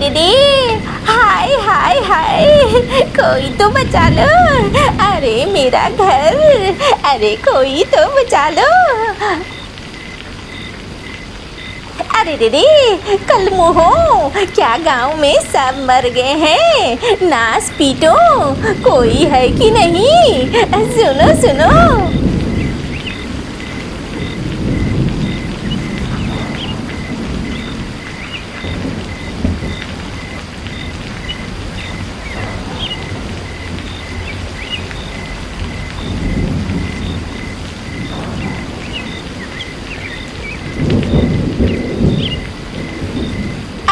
दीदी, हाय हाय हाय, कोई तो बचा लो। अरे मेरा घर, अरे कोई तो बचा लो। अरे दीदी, कल मुहो, क्या गांव में सब मर गए हैं? नास पीटो, कोई है कि नहीं? सुनो सुनो।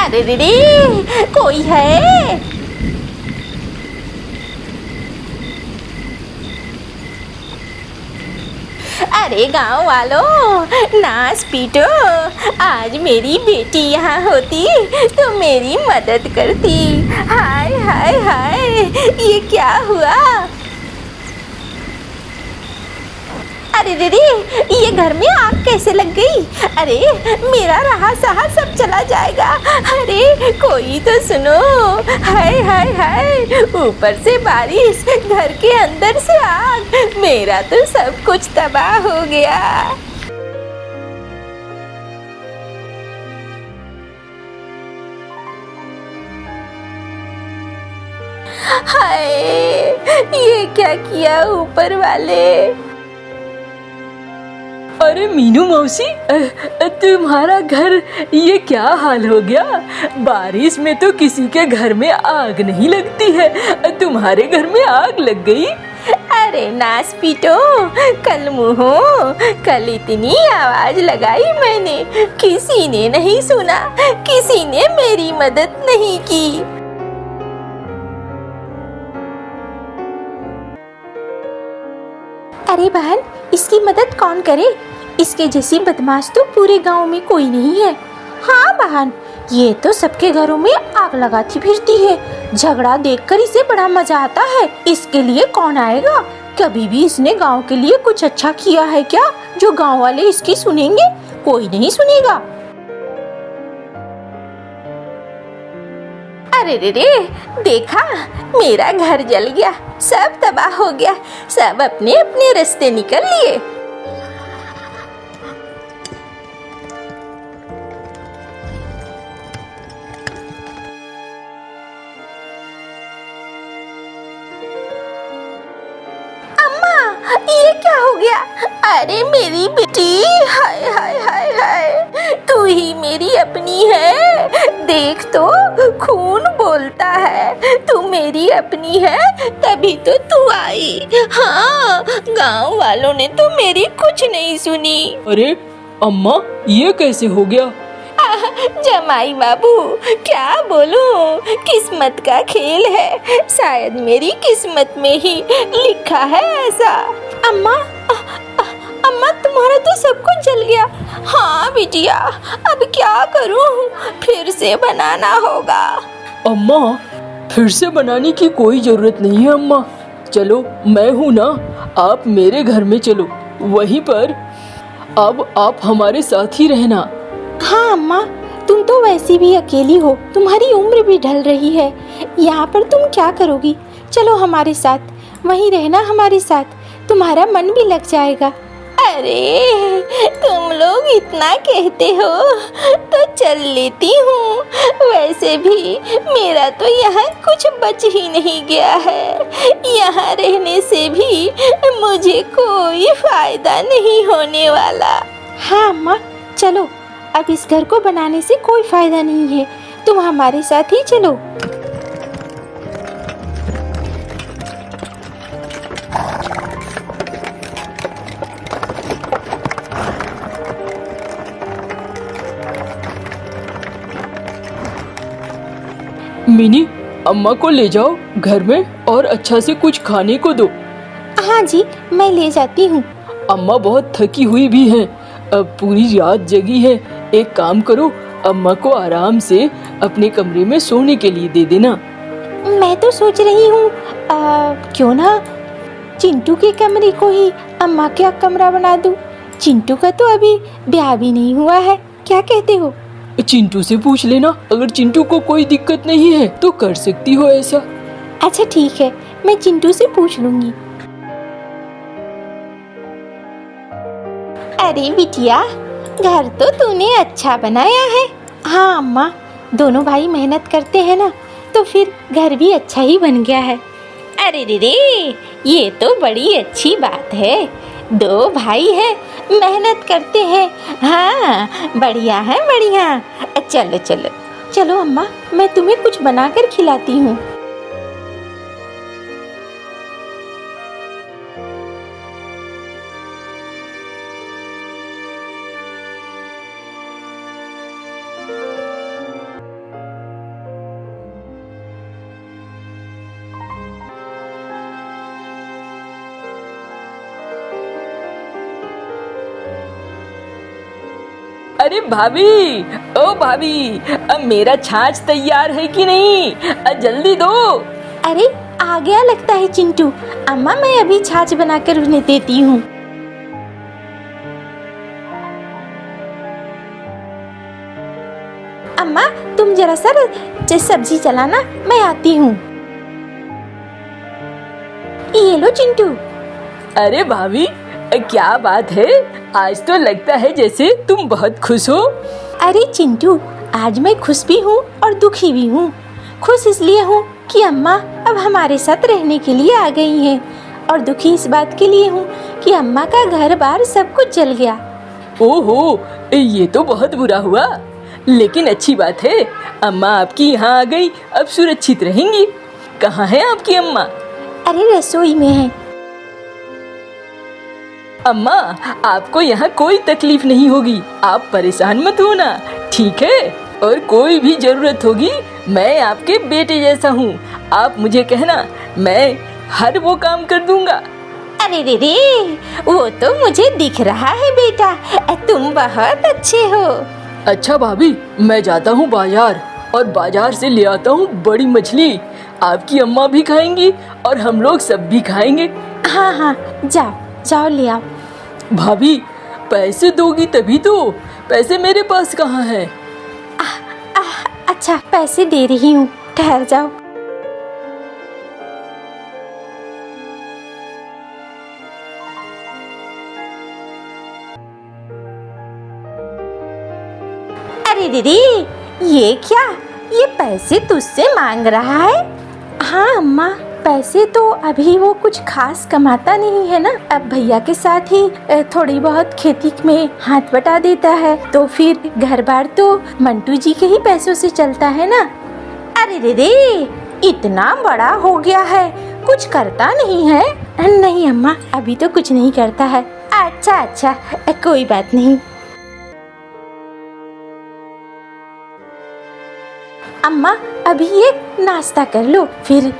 अरे दीदी, कोई है? अरे गांव वालों, नाच पीटो। आज मेरी बेटी यहाँ होती तो मेरी मदद करती। हाय हाय हाय, ये क्या हुआ? अरे दीदी, ये घर में आग कैसे लग गई? अरे मेरा रहा सहा सब चला जाएगा। अरे कोई तो सुनो। हाय हाय हाय, ऊपर से बारिश, घर के अंदर से आग, मेरा तो सब कुछ तबाह हो गया। हाय, ये क्या किया ऊपर वाले? अरे मीनू मौसी, तुम्हारा घर ये क्या हाल हो गया? बारिश में तो किसी के घर में आग नहीं लगती है, तुम्हारे घर में आग लग गई। अरे नास पीटो, कल मुहो, कल इतनी आवाज लगाई मैंने, किसी ने नहीं सुना, किसी ने मेरी मदद नहीं की। अरे बहन, इसकी मदद कौन करे? इसके जैसी बदमाश तो पूरे गांव में कोई नहीं है। हाँ बहन, ये तो सबके घरों में आग लगाती फिरती है। झगड़ा देखकर इसे बड़ा मजा आता है। इसके लिए कौन आएगा? कभी भी इसने गांव के लिए कुछ अच्छा किया है क्या, जो गांव वाले इसकी सुनेंगे? कोई नहीं सुनेगा। अरे रे रे, देखा, मेरा घर जल गया, सब तबाह हो गया, सब अपने अपने रास्ते निकल लिए। ये क्या हो गया? अरे मेरी बेटी, हाय हाय हाय हाय, तू ही मेरी अपनी है। देख तो, खून बोलता है, तू मेरी अपनी है, तभी तो तू आई। हाँ, गांव वालों ने तो मेरी कुछ नहीं सुनी। अरे अम्मा, ये कैसे हो गया? जमाई बाबू, क्या बोलूं, किस्मत का खेल है। शायद मेरी किस्मत में ही लिखा है ऐसा। अम्मा, अम्मा, तुम्हारा तो सब कुछ जल गया। हाँ बिटिया, अब क्या करूं? फिर से बनाना होगा। अम्मा, फिर से बनाने की कोई जरूरत नहीं है अम्मा। चलो, मैं हूँ ना, आप मेरे घर में चलो, वहीं पर अब आप हमारे साथ ही रहना। हाँ अम्मा, तुम तो वैसी भी अकेली हो, तुम्हारी उम्र भी ढल रही है, यहाँ पर तुम क्या करोगी? चलो हमारे साथ, वहीं रहना हमारे साथ, तुम्हारा मन भी लग जाएगा। अरे तुम लोग इतना कहते हो तो चल लेती हूँ। वैसे भी मेरा तो यहाँ कुछ बच ही नहीं गया है, यहाँ रहने से भी मुझे कोई फायदा नहीं होने वाला। हाँ अम्मा, चलो, अब इस घर को बनाने से कोई फायदा नहीं है, तुम हमारे साथ ही चलो। मिनी, अम्मा को ले जाओ घर में और अच्छा से कुछ खाने को दो। हाँ जी, मैं ले जाती हूँ। अम्मा बहुत थकी हुई भी हैं, अब पूरी रात जगी है। एक काम करो, अम्मा को आराम से अपने कमरे में सोने के लिए दे देना। मैं तो सोच रही हूँ क्यों ना चिंटू के कमरे को ही अम्मा का कमरा बना दूँ। चिंटू का तो अभी ब्याह भी नहीं हुआ है, क्या कहते हो? चिंटू से पूछ लेना, अगर चिंटू को कोई दिक्कत नहीं है तो कर सकती हो ऐसा। अच्छा ठीक है, मैं चिंटू से पूछ लूंगी। अरे बिटिया, घर तो तूने अच्छा बनाया है। हाँ अम्मा, दोनों भाई मेहनत करते हैं ना, तो फिर घर भी अच्छा ही बन गया है। अरे रे रे, ये तो बड़ी अच्छी बात है। दो भाई हैं, मेहनत करते हैं। हाँ, बढ़िया है बढ़िया। चलो चलो चलो अम्मा, मैं तुम्हें कुछ बनाकर खिलाती हूँ। अरे भाभी, ओ भाभी, अब मेरा छाछ तैयार है कि नहीं? जल्दी दो। अरे आ गया लगता है चिंटू। अम्मा मैं अभी छाछ बनाकर उन्हें देती हूँ। अम्मा तुम जरा सा सब्जी चलाना, मैं आती हूँ। ये लो चिंटू। अरे भाभी, क्या बात है, आज तो लगता है जैसे तुम बहुत खुश हो। अरे चिंटू, आज मैं खुश भी हूँ और दुखी भी हूँ। खुश इसलिए हूँ कि अम्मा अब हमारे साथ रहने के लिए आ गई हैं, और दुखी इस बात के लिए हूँ कि अम्मा का घर बार सब कुछ जल गया। ओहो, ये तो बहुत बुरा हुआ, लेकिन अच्छी बात है, अम्मा आपकी यहाँ आ गई, अब सुरक्षित रहेंगी। कहाँ है आपकी अम्मा? अरे रसोई में है। अम्मा, आपको यहाँ कोई तकलीफ नहीं होगी, आप परेशान मत होना, ठीक है? और कोई भी जरूरत होगी, मैं आपके बेटे जैसा हूँ, आप मुझे कहना, मैं हर वो काम कर दूंगा। अरे रे रे, वो तो मुझे दिख रहा है बेटा, तुम बहुत अच्छे हो। अच्छा भाभी, मैं जाता हूँ बाजार और बाजार से ले आता हूँ बड़ी मछली, आपकी अम्मा भी खाएंगी और हम लोग सब भी खाएंगे। हाँ हाँ, जाओ जाओ ले आओ। भाभी, पैसे दोगी तभी तो, पैसे मेरे पास कहाँ हैं? अच्छा पैसे दे रही हूँ, ठहर जाओ। अरे दीदी, ये क्या, ये पैसे तुझसे मांग रहा है? हाँ अम्मा, पैसे तो अभी वो कुछ खास कमाता नहीं है ना, अब भैया के साथ ही थोड़ी बहुत खेती में हाथ बटा देता है, तो फिर घर बार तो मंटू जी के ही पैसों से चलता है ना। अरे दीदी, इतना बड़ा हो गया है, कुछ करता नहीं है? नहीं अम्मा, अभी तो कुछ नहीं करता है। अच्छा अच्छा, कोई बात नहीं। अम्मा अभी ये नाश्ता कर लो, फिर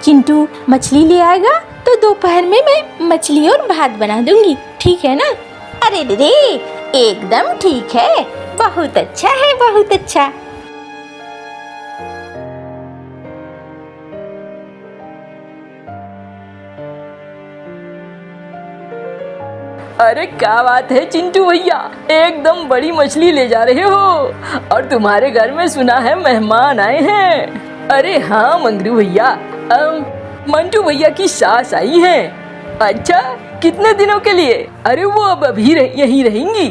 चिंटू मछली ले आएगा तो दोपहर में मैं मछली और भात बना दूंगी, ठीक है ना? अरे दीदी, एकदम ठीक है, बहुत अच्छा है, बहुत अच्छा। अरे क्या बात है चिंटू भैया, एकदम बड़ी मछली ले जा रहे हो, और तुम्हारे घर में सुना है मेहमान आए हैं। अरे हाँ मंगरू भैया, मंटू भैया की सास आई हैं। अच्छा, कितने दिनों के लिए? अरे वो अब अभी यहीं रहेंगी।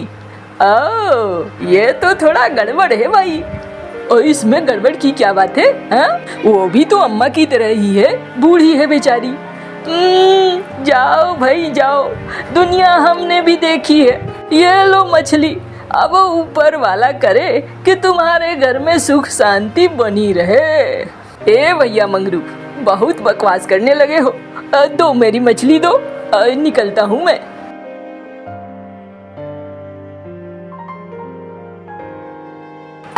ओह, ये तो थोड़ा गड़बड़ है भाई। और इसमें गड़बड़ की क्या बात है? हाँ, वो भी तो अम्मा की तरह ही है, बूढ़ी है बेचारी। जाओ भाई जाओ, दुनिया हमने भी देखी है, ये लो मछली, अब ऊपर वाला करे कि तुम्हारे घर में सुख शांति बनी रहे। ए भैया मंगरू, बहुत बकवास करने लगे हो, दो मेरी मछली दो, निकलता हूँ मैं।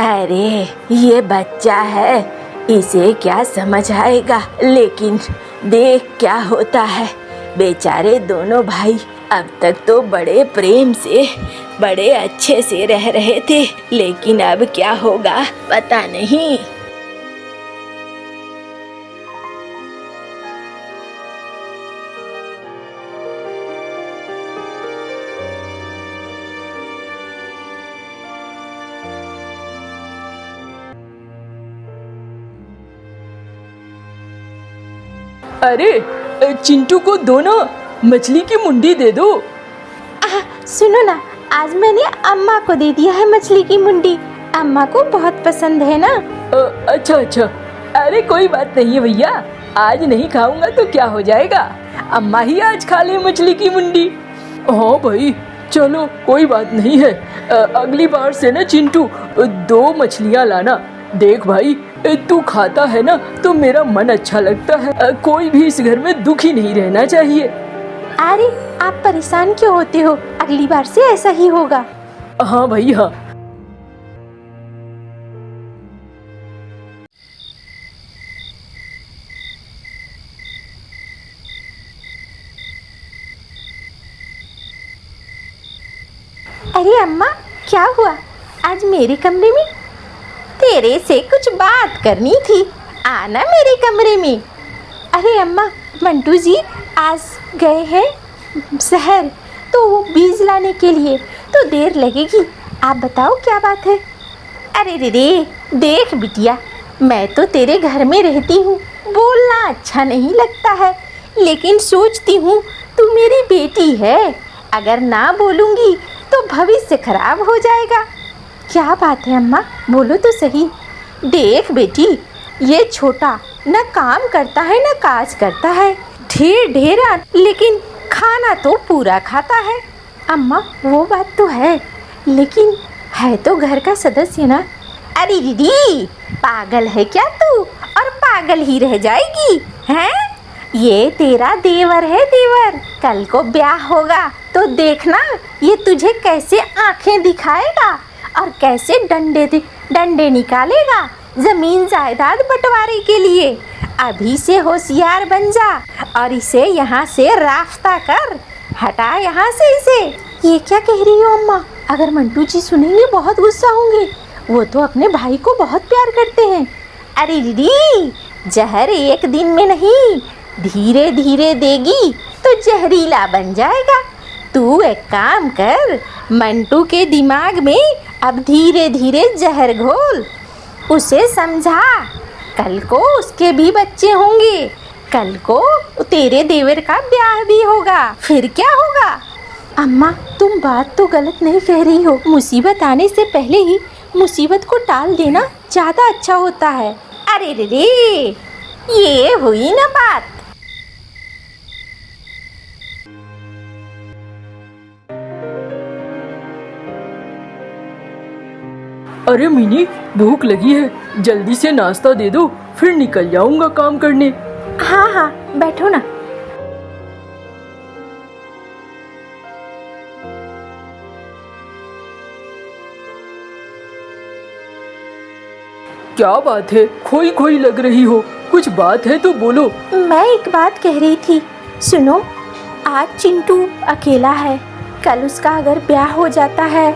अरे ये बच्चा है, इसे क्या समझ आएगा, लेकिन देख क्या होता है। बेचारे दोनों भाई अब तक तो बड़े प्रेम से, बड़े अच्छे से रह रहे थे, लेकिन अब क्या होगा पता नहीं। अरे चिंटू को दो ना, मछली की मुंडी दे दो। सुनो ना, आज मैंने अम्मा को दे दिया है मछली की मुंडी, अम्मा को बहुत पसंद है ना। अच्छा अच्छा, अरे कोई बात नहीं है भैया, आज नहीं खाऊंगा तो क्या हो जाएगा, अम्मा ही आज खा ले मछली की मुंडी। हाँ भाई चलो कोई बात नहीं है, अगली बार से ना चिंटू 2 मछलियाँ लाना। देख भाई, तू खाता है ना तो मेरा मन अच्छा लगता है, कोई भी इस घर में दुखी नहीं रहना चाहिए। अरे आप परेशान क्यों होते हो, अगली बार से ऐसा ही होगा। हाँ भाई हाँ। अरे अम्मा, क्या हुआ आज मेरे कमरे में? तेरे से कुछ बात करनी थी, आना मेरे कमरे में। अरे अम्मा, मंटू जी आज गए हैं शहर, तो वो बीज लाने के लिए, तो देर लगेगी। आप बताओ क्या बात है? अरे रे देख बिटिया, मैं तो तेरे घर में रहती हूँ, बोलना अच्छा नहीं लगता है, लेकिन सोचती हूँ तू मेरी बेटी है, अगर ना बोलूँगी तो भविष्य खराब हो जाएगा। क्या बात है अम्मा, बोलो तो सही। देख बेटी, ये छोटा न काम करता है न काज करता है, ढेरा लेकिन खाना तो पूरा खाता है। अम्मा वो बात तो है, लेकिन है तो घर का सदस्य ना। अरे दीदी, पागल है क्या तू, और पागल ही रह जाएगी हैं? ये तेरा देवर है देवर, कल को ब्याह होगा तो देखना ये तुझे कैसे आंखें दिखाएगा और कैसे डंडे निकालेगा जमीन जायदाद बंटवारे के लिए। अभी से होशियार बन जा और इसे यहाँ से रास्ता कर, हटा यहाँ से इसे। ये क्या कह रही हो अम्मा, अगर मंटू जी सुनेंगे बहुत गुस्सा होंगे, वो तो अपने भाई को बहुत प्यार करते हैं। अरे दीदी, जहर एक दिन में नहीं, धीरे धीरे देगी तो जहरीला बन जाएगा। तू एक काम कर, मंटू के दिमाग में अब धीरे धीरे जहर घोल, उसे समझा, कल को उसके भी बच्चे होंगे, कल को तेरे देवर का ब्याह भी होगा, फिर क्या होगा? अम्मा तुम बात तो गलत नहीं कह रही हो, मुसीबत आने से पहले ही मुसीबत को टाल देना ज़्यादा अच्छा होता है। अरे रे ये हुई ना बात। अरे मिनी, भूख लगी है, जल्दी से नाश्ता दे दो, फिर निकल जाऊंगा काम करने। हाँ हाँ बैठो ना। क्या बात है, खोई खोई लग रही हो, कुछ बात है तो बोलो। मैं एक बात कह रही थी, सुनो, आज चिंटू अकेला है, कल उसका अगर ब्याह हो जाता है।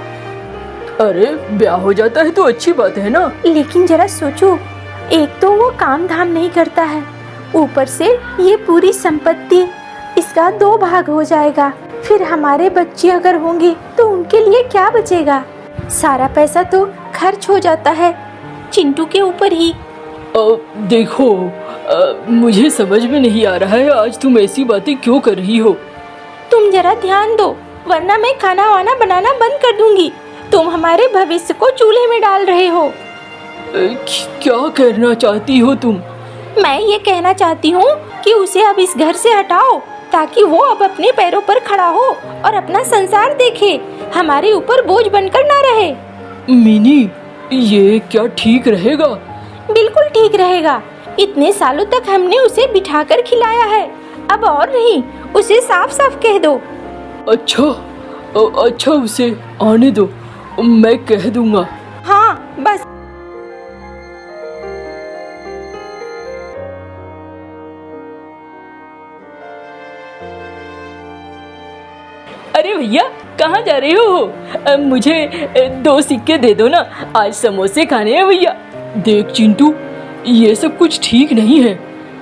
अरे ब्याह हो जाता है तो अच्छी बात है ना, लेकिन जरा सोचो, एक तो वो काम धाम नहीं करता है, ऊपर से ये पूरी संपत्ति इसका 2 भाग हो जाएगा, फिर हमारे बच्चे अगर होंगे तो उनके लिए क्या बचेगा? सारा पैसा तो खर्च हो जाता है चिंटू के ऊपर ही। देखो, मुझे समझ में नहीं आ रहा है आज तुम ऐसी बातें क्यों कर रही हो। तुम जरा ध्यान दो, वरना मैं खाना वाना बनाना बंद कर दूंगी। तुम हमारे भविष्य को चूल्हे में डाल रहे हो। क्या कहना चाहती हो तुम? मैं ये कहना चाहती हूँ कि उसे अब इस घर से हटाओ, ताकि वो अब अपने पैरों पर खड़ा हो और अपना संसार देखे, हमारे ऊपर बोझ बनकर ना रहे। मिनी, ये क्या ठीक रहेगा? बिल्कुल ठीक रहेगा, इतने सालों तक हमने उसे बिठाकर खिलाया है, अब और नहीं, उसे साफ साफ कह दो। अच्छा उसे आने दो, मैं कह दूंगा। हाँ बस। अरे भैया, कहाँ जा रहे हो? मुझे 2 सिक्के दे दो ना, आज समोसे खाने हैं भैया। देख चिंटू, ये सब कुछ ठीक नहीं है,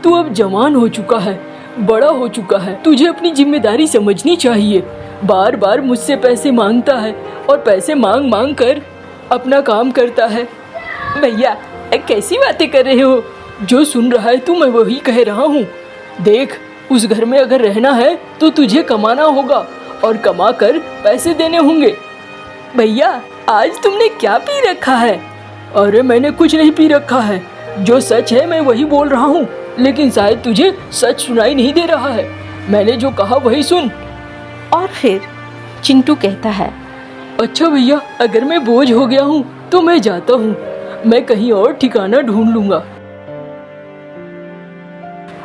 तू अब जवान हो चुका है, बड़ा हो चुका है, तुझे अपनी जिम्मेदारी समझनी चाहिए। बार बार मुझसे पैसे मांगता है और पैसे मांग मांग कर अपना काम करता है। भैया कैसी बातें कर रहे हो, जो सुन रहा है तू मैं वही कह रहा हूँ। देख, उस घर में अगर रहना है तो तुझे कमाना होगा और कमा कर पैसे देने होंगे। भैया, आज तुमने क्या पी रखा है? अरे मैंने कुछ नहीं पी रखा है, जो सच है मैं वही बोल रहा हूँ, लेकिन शायद तुझे सच सुनाई नहीं दे रहा है। मैंने जो कहा वही सुन। और फिर चिंटू कहता है, अच्छा भैया, अगर मैं बोझ हो गया हूँ तो मैं जाता हूँ, मैं कहीं और ठिकाना ढूंढ लूँगा।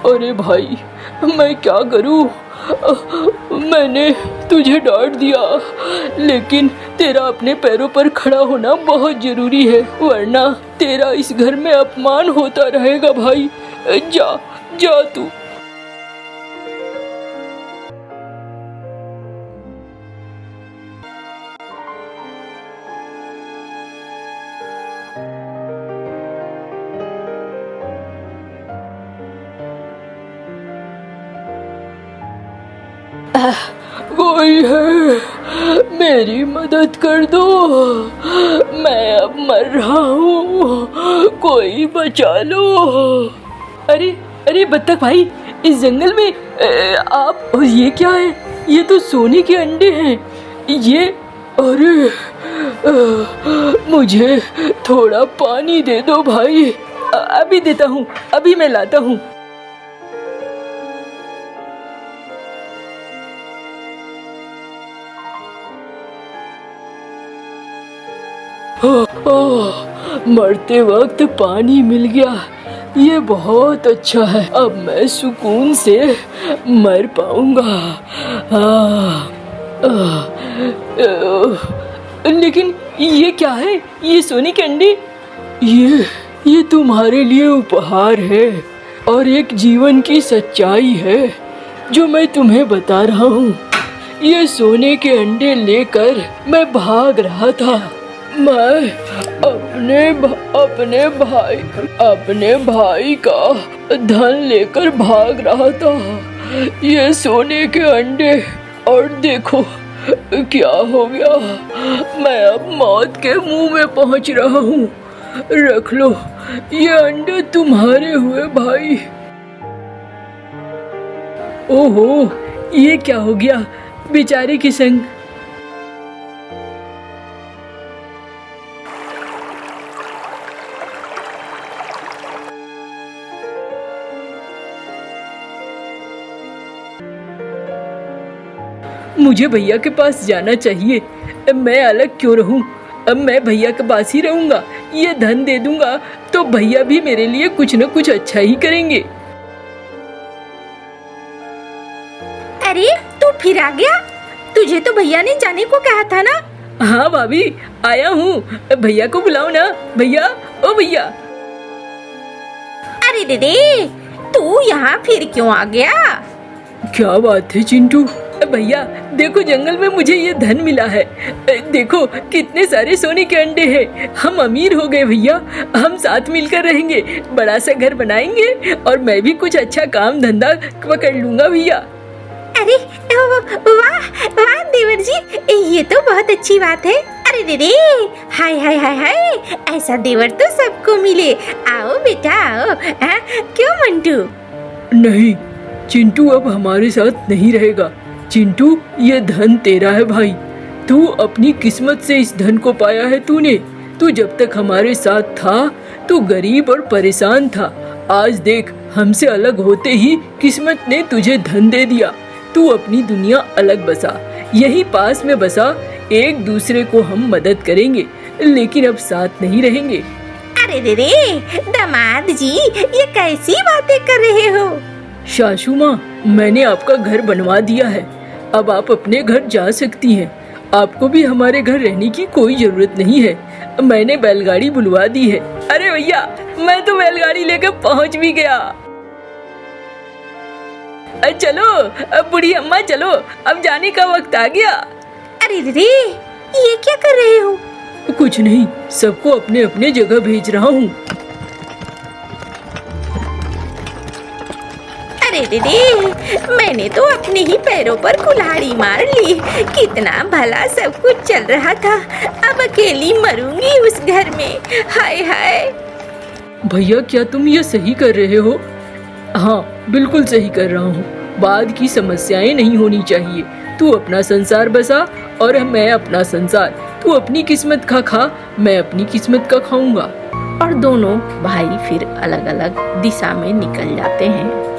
अरे भाई, मैं क्या करूँ? मैंने तुझे डांट दिया, लेकिन तेरा अपने पैरों पर खड़ा होना बहुत जरूरी है, वरना तेरा इस घर में अपमान होता रहेगा भाई। जा जा तू। कोई है, मेरी मदद कर दो, मैं अब मर रहा हूँ, कोई बचा लो। अरे अरे बत्तख भाई, इस जंगल में आप, और ये क्या है? ये तो सोने के अंडे हैं। ये, अरे मुझे थोड़ा पानी दे दो भाई। अभी देता हूँ, अभी मैं लाता हूँ। मरते वक्त पानी मिल गया, ये बहुत अच्छा है। अब मैं सुकून से मर पाऊंगा। लेकिन ये क्या है? ये सोने के अंडे? ये तुम्हारे लिए उपहार है और एक जीवन की सच्चाई है जो मैं तुम्हें बता रहा हूँ। ये सोने के अंडे लेकर मैं भाग रहा था। मैं अपने भाई का धन लेकर भाग रहा था। ये सोने के अंडे, और देखो क्या हो गया। मैं अब मौत के मुंह में पहुंच रहा हूँ। रख लो, ये अंडे तुम्हारे हुए भाई। ओहो, ये क्या हो गया बेचारे के संग? मुझे भैया के पास जाना चाहिए। मैं अलग क्यों रहूं? अब मैं भैया के पास ही रहूंगा। ये धन दे दूंगा तो भैया भी मेरे लिए कुछ न कुछ अच्छा ही करेंगे। अरे तू फिर आ गया? तुझे तो भैया ने जाने को कहा था ना। हाँ भाभी, आया हूँ। भैया को बुलाओ ना। भैया, ओ भैया। अरे दीदी, तू यहाँ फिर क्यों आ गया? क्या बात है चिंटू? भैया देखो, जंगल में मुझे ये धन मिला है। देखो कितने सारे सोने के अंडे हैं। हम अमीर हो गए भैया। हम साथ मिलकर रहेंगे, बड़ा सा घर बनाएंगे और मैं भी कुछ अच्छा काम धंधा पकड़ लूंगा भैया। अरे वाह वाह देवर जी, ये तो बहुत अच्छी बात है। अरे दीदी, हाय हाय हाय हाय, ऐसा देवर तो सबको मिले। आओ बेटा आओ। क्यों मंटू? नहीं, चिंटू अब हमारे साथ नहीं रहेगा। चिंटू, ये धन तेरा है भाई। तू अपनी किस्मत से इस धन को पाया है तूने। तू जब तक हमारे साथ था तू गरीब और परेशान था। आज देख, हमसे अलग होते ही किस्मत ने तुझे धन दे दिया। तू अपनी दुनिया अलग बसा, यहीं पास में बसा। एक दूसरे को हम मदद करेंगे, लेकिन अब साथ नहीं रहेंगे। अरे दीदी, दामाद जी, ये कैसी बातें कर रहे हो? सासू माँ, मैंने आपका घर बनवा दिया है। अब आप अपने घर जा सकती हैं। आपको भी हमारे घर रहने की कोई जरूरत नहीं है। मैंने बैलगाड़ी बुलवा दी है। अरे भैया, मैं तो बैलगाड़ी लेकर पहुंच भी गया। चलो अब बूढ़ी अम्मा, चलो, अब जाने का वक्त आ गया। अरे दीदी, ये क्या कर रहे हो? कुछ नहीं, सबको अपने अपने जगह भेज रहा हूँ। अरे दीदी, मैंने तो अपने ही पैरों पर कुल्हाड़ी मार ली। कितना भला सब कुछ चल रहा था, अब अकेली मरूंगी उस घर में। हाय हाय। भैया, क्या तुम ये सही कर रहे हो? हाँ, बिल्कुल सही कर रहा हूँ। बाद की समस्याएं नहीं होनी चाहिए। तू अपना संसार बसा और मैं अपना संसार। तू अपनी किस्मत का खा, मैं अपनी किस्मत का खाऊंगा। और दोनों भाई फिर अलग अलग दिशा में निकल जाते हैं।